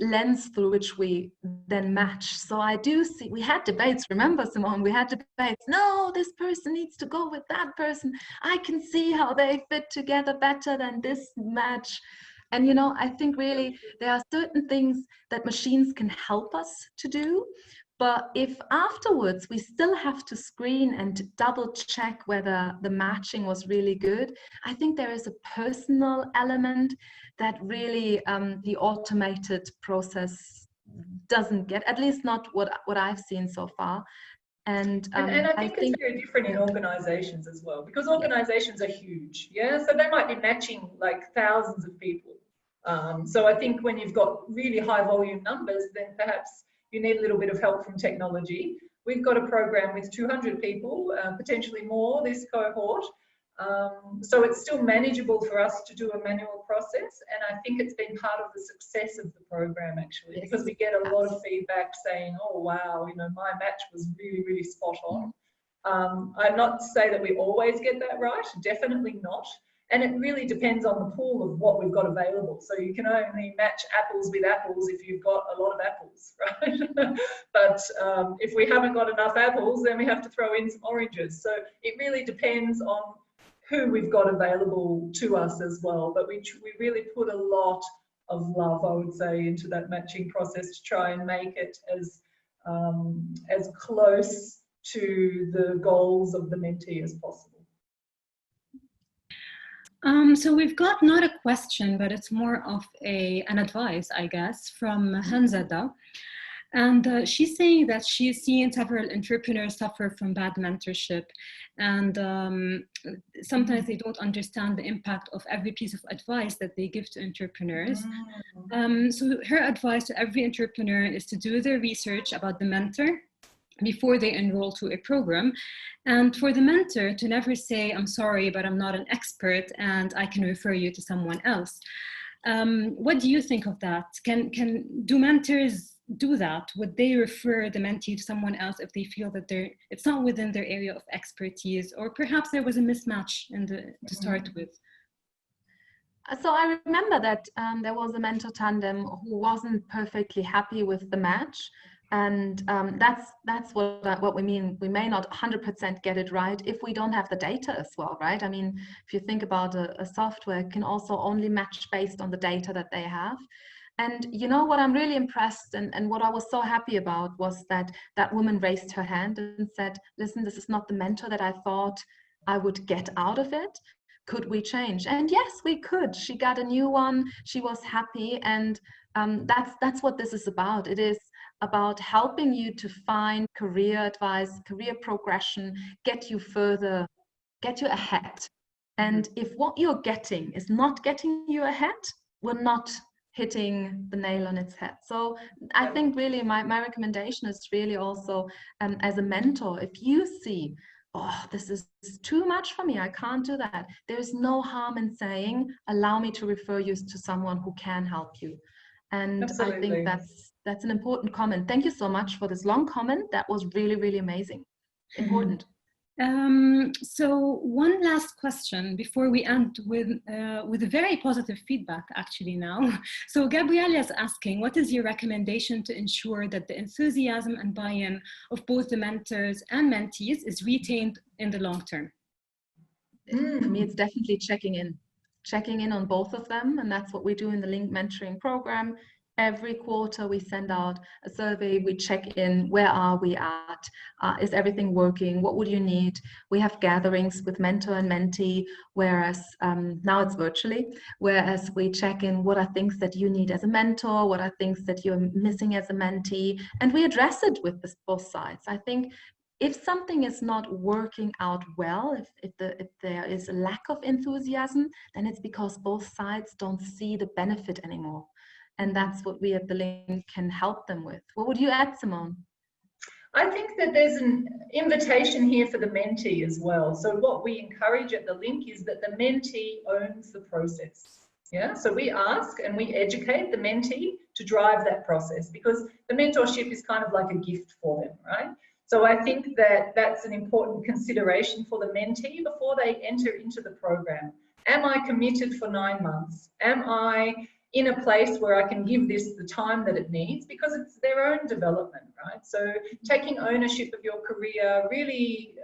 D: lens through which we then match. So I do see, we had debates, remember, Simone, we had debates, no, this person needs to go with that person. I can see how they fit together better than this match. And, you know, I think really there are certain things that machines can help us to do. But if afterwards we still have to screen and double check whether the matching was really good, I think there is a personal element that really the automated process doesn't get, at least not what I've seen so far. And
C: I think it's very different in organizations as well, because organizations are huge, yeah? So they might be matching like thousands of people. So I think when you've got really high volume numbers, then perhaps you need a little bit of help from technology. We've got a program with 200 people, potentially more this cohort. So it's still manageable for us to do a manual process. And I think it's been part of the success of the program, actually, because we get a lot of feedback saying, oh, wow, you know, my match was really, really spot on. I'm not to say that we always get that right, definitely not. And it really depends on the pool of what we've got available. So you can only match apples with apples if you've got a lot of apples, right? But if we haven't got enough apples, then we have to throw in some oranges. So it really depends on who we've got available to us as well. But we really put a lot of love, I would say, into that matching process to try and make it as close to the goals of the mentee as possible.
B: So we've got not a question, but it's more of an advice, I guess, from Hanzada. And she's saying that she's seen several entrepreneurs suffer from bad mentorship, and sometimes they don't understand the impact of every piece of advice that they give to entrepreneurs. So her advice to every entrepreneur is to do their research about the mentor before they enroll to a program, and for the mentor to never say, I'm sorry, but I'm not an expert and I can refer you to someone else. What do you think of that? Do mentors do that? Would they refer the mentee to someone else if they feel that it's not within their area of expertise, or perhaps there was a mismatch to start with?
D: So I remember that there was a mentor tandem who wasn't perfectly happy with the match. And that's what we mean. We may not 100% get it right if we don't have the data as well, right? I mean, if you think about a software, it can also only match based on the data that they have. And you know what I'm really impressed and what I was so happy about was that woman raised her hand and said, listen, this is not the mentor that I thought I would get out of it. Could we change? And yes, we could. She got a new one. She was happy. And that's what this is about. It is about helping you to find career advice, career progression, get you further, get you ahead. And if what you're getting is not getting you ahead, we're not hitting the nail on its head. So I think really my recommendation is really also as a mentor, if you see, oh, this is too much for me, I can't do that, there's no harm in saying, allow me to refer you to someone who can help you. And absolutely. I think that's an important comment. Thank you so much for this long comment. That was really, really amazing. Important.
B: So one last question before we end with a very positive feedback actually now. So Gabrielle is asking, what is your recommendation to ensure that the enthusiasm and buy-in of both the mentors and mentees is retained in the long term?
D: For me, it's definitely checking in on both of them. And that's what we do in the Link Mentoring program. Every quarter, we send out a survey, we check in, where are we at? Is everything working? What would you need? We have gatherings with mentor and mentee, whereas now it's virtually, whereas we check in what are things that you need as a mentor, what are things that you're missing as a mentee, and we address it with both sides. I think if something is not working out well, if there is a lack of enthusiasm, then it's because both sides don't see the benefit anymore. And that's what we at the Link can help them with. What would you add, Simone?
C: I think that there's an invitation here for the mentee as well. So what we encourage at the Link is that the mentee owns the process. Yeah, so we ask and we educate the mentee to drive that process, because the mentorship is kind of like a gift for them, right? So I think that that's an important consideration for the mentee before they enter into the program. Am I committed for 9 months? Am I in a place where I can give this the time that it needs, because it's their own development, right? So taking ownership of your career, really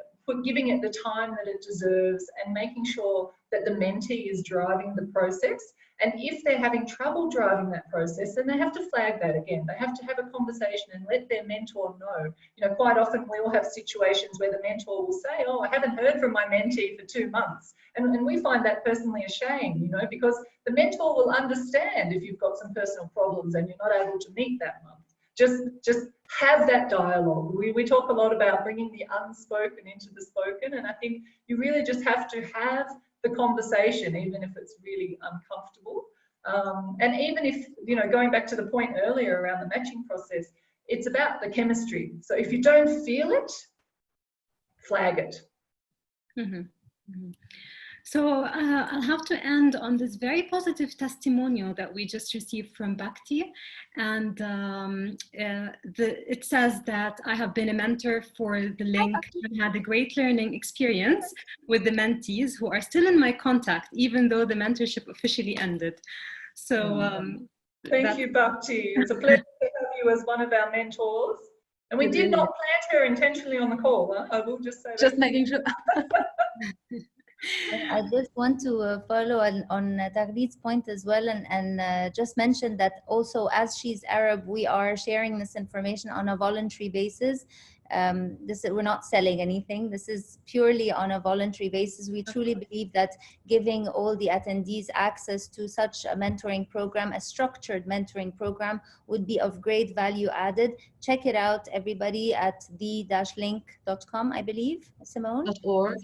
C: giving it the time that it deserves, and making sure that the mentee is driving the process. And if they're having trouble driving that process, then they have to flag that again. They have to have a conversation and let their mentor know. You know, quite often we all have situations where the mentor will say, oh, I haven't heard from my mentee for 2 months. And we find that personally a shame, you know, because the mentor will understand if you've got some personal problems and you're not able to meet that month. Just have that dialogue. We talk a lot about bringing the unspoken into the spoken, and I think you really just have to have the conversation, even if it's really uncomfortable. And even if, you know, going back to the point earlier around the matching process, it's about the chemistry. So if you don't feel it, flag it.
B: Mm-hmm. Mm-hmm. So I'll have to end on this very positive testimonial that we just received from Bhakti. And it says that I have been a mentor for the Link and had a great learning experience with the mentees who are still in my contact, even though the mentorship officially ended. So
C: thank you, Bhakti. It's a pleasure to have you as one of our mentors. And we did not plant her intentionally on the call. Huh? I will just say that.
D: Just making sure.
A: I just want to follow on Taghrid's point as well, and just mention that also, as she's Arab, we are sharing this information on a voluntary basis. We're not selling anything. This is purely on a voluntary basis. We truly believe that giving all the attendees access to such a mentoring program, a structured mentoring program, would be of great value added. Check it out, everybody, at the-link.com, I believe, Simone?
D: .org.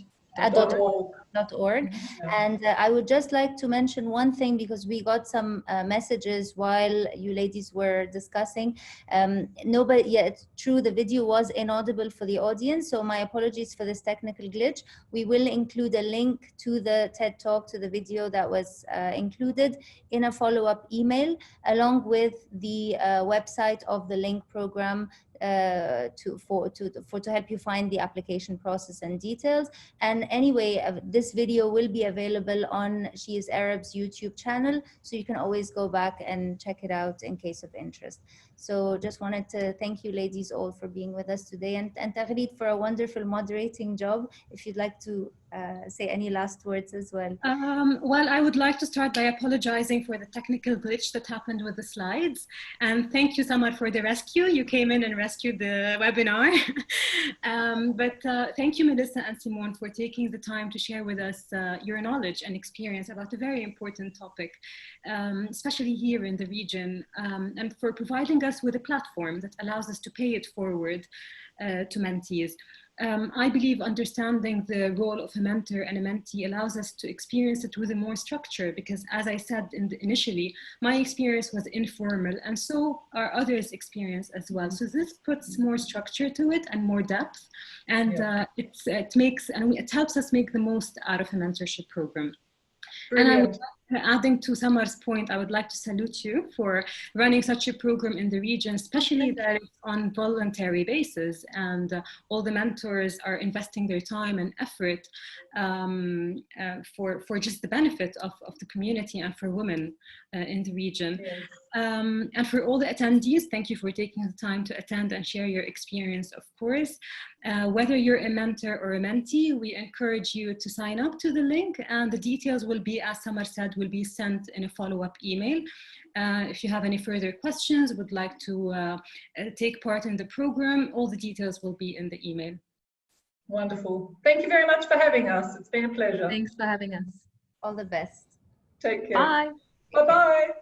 A: .org. And I would just like to mention one thing, because we got some messages while you ladies were discussing. It's true, the video was inaudible for the audience, so my apologies for this technical glitch. We will include a link to the TED Talk, to the video that was included, in a follow-up email, along with the website of the Link program, to help you find the application process and details. And anyway, this video will be available on She is Arab's YouTube channel, so you can always go back and check it out in case of interest. So just wanted to thank you ladies all for being with us today, and Taghrid for a wonderful moderating job. If you'd like to say any last words as well.
B: Well, I would like to start by apologizing for the technical glitch that happened with the slides. And thank you so much for the rescue. You came in and rescued the webinar. But thank you, Melissa and Simone, for taking the time to share with us your knowledge and experience about a very important topic, especially here in the region, and for providing us with a platform that allows us to pay it forward to mentees. I believe understanding the role of a mentor and a mentee allows us to experience it with a more structure, because as I said initially, my experience was informal, and so are others' experience as well. So this puts more structure to it and more depth, and it helps us make the most out of a mentorship program.
C: Brilliant.
B: And I would like Adding to Samar's point, I would like to salute you for running such a program in the region, especially that it's on voluntary basis, and all the mentors are investing their time and effort for just the benefit of the community and for women in the region.
C: Yes.
B: And for all the attendees, thank you for taking the time to attend and share your experience, of course. Whether you're a mentor or a mentee, we encourage you to sign up to the link, and the details will be, as Samar said, will be sent in a follow-up email. If you have any further questions, would like to take part in the program, all the details will be in the email.
C: Wonderful. Thank you very much for having us. It's been a pleasure.
D: Thanks for having us.
A: All the best.
C: Take care.
D: Bye.
C: Bye-bye.